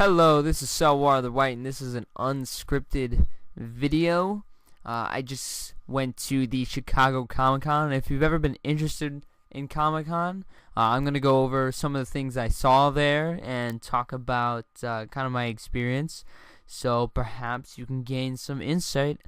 Hello, this is CelwarrTheWhite, and this is an unscripted video. I just went to the Chicago Comic-Con, and if you've ever been interested in Comic-Con, I'm going to go over some of the things I saw there and talk about kind of my experience, so perhaps you can gain some insight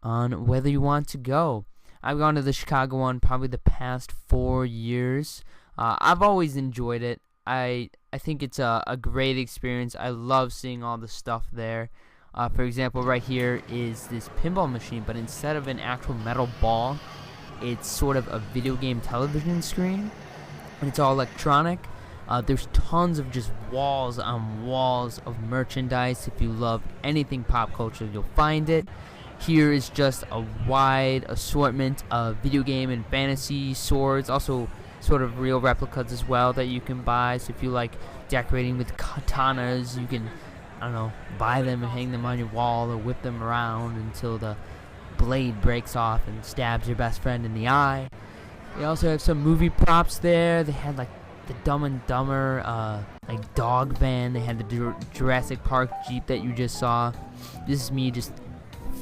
on whether you want to go. I've gone to the Chicago one probably the past 4 years. I've always enjoyed it. I think it's a great experience. I love seeing all the stuff there. For example, right here is this pinball machine, but instead of an actual metal ball, it's sort of a video game television screen, and it's all electronic. There's tons of just walls on walls of merchandise. If you love anything pop culture, you'll find it. Here is just a wide assortment of video game and fantasy swords, also sort of real replicas as well that you can buy. So if you like decorating with katanas, you can, I don't know, buy them and hang them on your wall or whip them around until the blade breaks off and stabs your best friend in the eye. They also have some movie props there. They had like the Dumb and Dumber like dog van. They had the Jurassic Park Jeep that you just saw. This is me just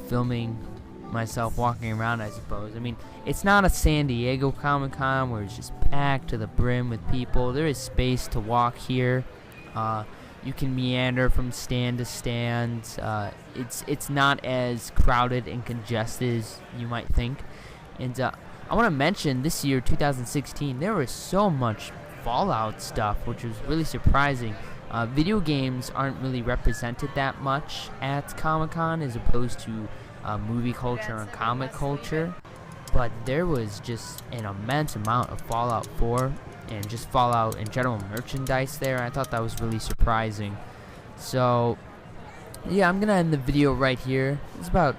filming myself walking around, I suppose. I mean, it's not a San Diego Comic-Con where it's just packed to the brim with people. There is space to walk here. You can meander from stand to stand. It's not as crowded and congested as you might think. And I want to mention this year, 2016, there was so much Fallout stuff, which was really surprising. Video games aren't really represented that much at Comic-Con as opposed to movie culture and comic culture, but there was just an immense amount of Fallout 4 and just Fallout in general merchandise there. I thought that was really surprising. So yeah, I'm gonna end the video right here. It's about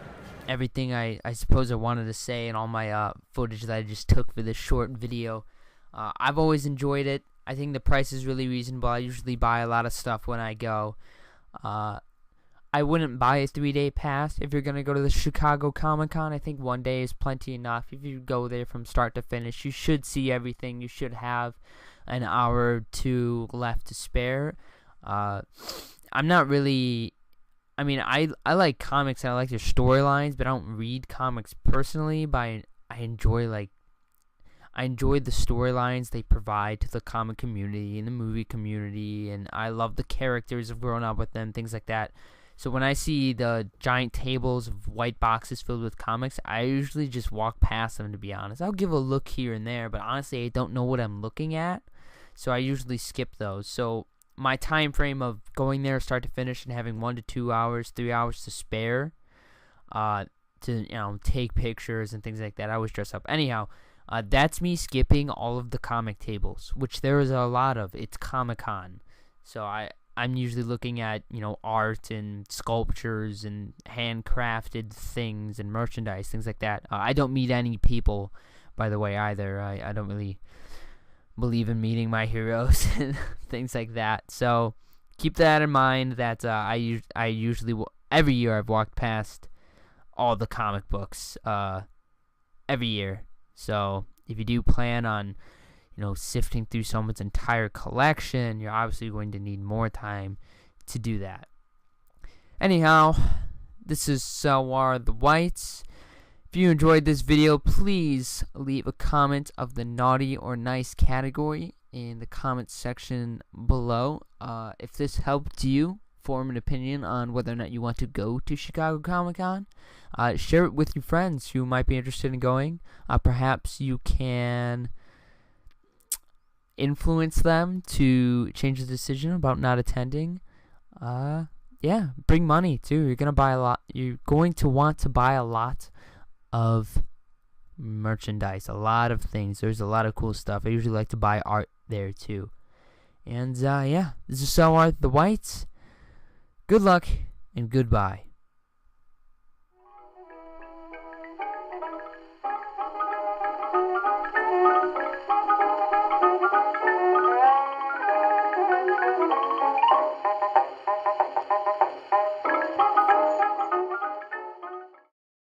everything I suppose I wanted to say and all my footage that I just took for this short video. I've always enjoyed it. I think the price is really reasonable. I usually buy a lot of stuff when I go. I wouldn't buy a 3-day pass if you're going to go to the Chicago Comic-Con. I think 1 day is plenty enough. If you go there from start to finish, you should see everything. You should have an hour or two left to spare. I'm not really... I mean, I like comics and I like their storylines, but I don't read comics personally. But I enjoy the storylines they provide to the comic community and the movie community, and I love the characters of growing up with them, things like that. So when I see the giant tables of white boxes filled with comics, I usually just walk past them, to be honest. I'll give a look here and there, but honestly, I don't know what I'm looking at, so I usually skip those. So my time frame of going there start to finish and having 1 to 2 hours, 3 hours to spare to take pictures and things like that, I always dress up. Anyhow, that's me skipping all of the comic tables, which there is a lot of. It's Comic-Con, so I'm usually looking at, art and sculptures and handcrafted things and merchandise, things like that. I don't meet any people, by the way, either. I don't really believe in meeting my heroes and things like that. So keep that in mind that I usually, every year I've walked past all the comic books every year. So if you do plan on sifting through someone's entire collection, you're obviously going to need more time to do that. Anyhow, this is CelwarrTheWhite. If you enjoyed this video, please leave a comment of the naughty or nice category in the comment section below. If this helped you form an opinion on whether or not you want to go to Chicago Comic-Con, share it with your friends who might be interested in going. Perhaps you can influence them to change the decision about not attending. Yeah, bring money too. You're going to want to buy a lot of merchandise, a lot of things. There's a lot of cool stuff. I usually like to buy art there too. And yeah, this is CelwarrTheWhite. Good luck and goodbye.